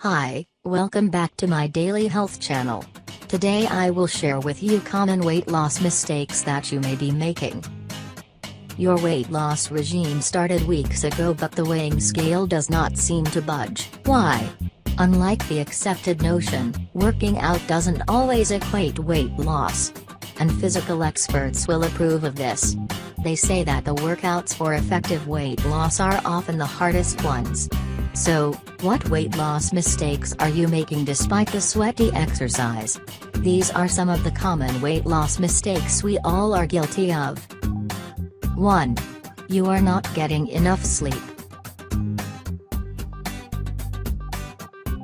Hi, welcome back to my daily health channel. Today I will share with you common weight loss mistakes that you may be making. Your weight loss regime started weeks ago, but the weighing scale does not seem to budge. Why? Unlike the accepted notion, working out doesn't always equate weight loss. And physical experts will approve of this. They say that the workouts for effective weight loss are often the hardest ones. So, what weight loss mistakes are you making despite the sweaty exercise? These are some of the common weight loss mistakes we all are guilty of. 1. You are not getting enough sleep.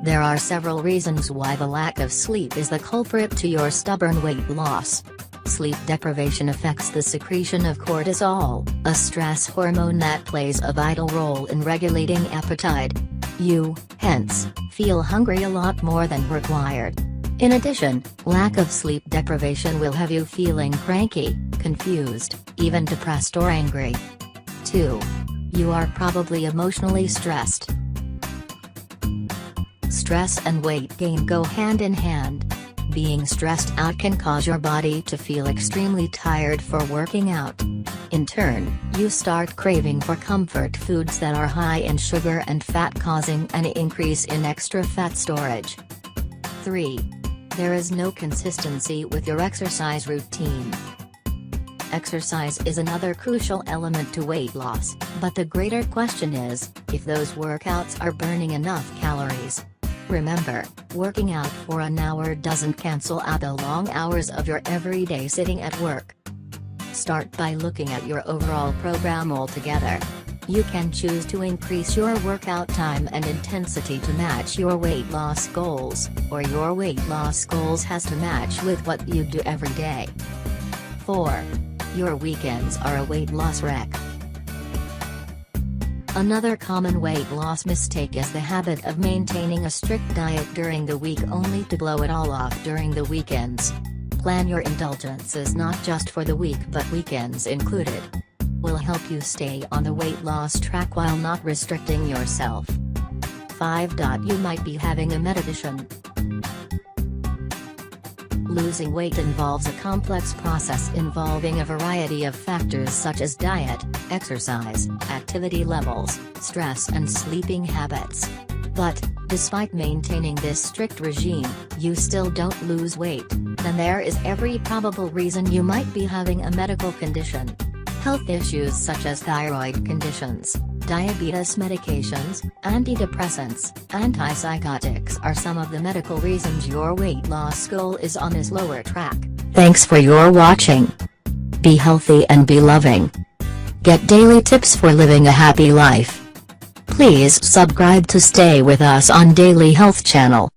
There are several reasons why the lack of sleep is the culprit to your stubborn weight loss. Sleep deprivation affects the secretion of cortisol, a stress hormone that plays a vital role in regulating appetite. You, hence, feel hungry a lot more than required. In addition, lack of sleep deprivation will have you feeling cranky, confused, even depressed or angry. 2. You are probably emotionally stressed. Stress and weight gain go hand in hand. Being stressed out can cause your body to feel extremely tired for working out. In turn, you start craving for comfort foods that are high in sugar and fat, causing an increase in extra fat storage. 3. There is no consistency with your exercise routine. Exercise is another crucial element to weight loss, but the greater question is, if those workouts are burning enough calories. Remember, working out for an hour doesn't cancel out the long hours of your everyday sitting at work. Start by looking at your overall program altogether. You can choose to increase your workout time and intensity to match your weight loss goals, or your weight loss goals has to match with what you do every day. 4. Your weekends are a weight loss wreck. Another common weight loss mistake is the habit of maintaining a strict diet during the week only to blow it all off during the weekends. Plan your indulgences not just for the week but weekends included. Will help you stay on the weight loss track while not restricting yourself. 5. You might be having a medication. Losing weight involves a complex process involving a variety of factors such as diet, exercise, activity levels, stress and sleeping habits. But, despite maintaining this strict regime, you still don't lose weight, then there is every probable reason you might be having a medical condition. Health issues such as thyroid conditions, diabetes medications, antidepressants, antipsychotics are some of the medical reasons your weight loss goal is on this lower track. Thanks for your watching. Be healthy and be loving. Get daily tips for living a happy life. Please subscribe to stay with us on Daily Health Channel.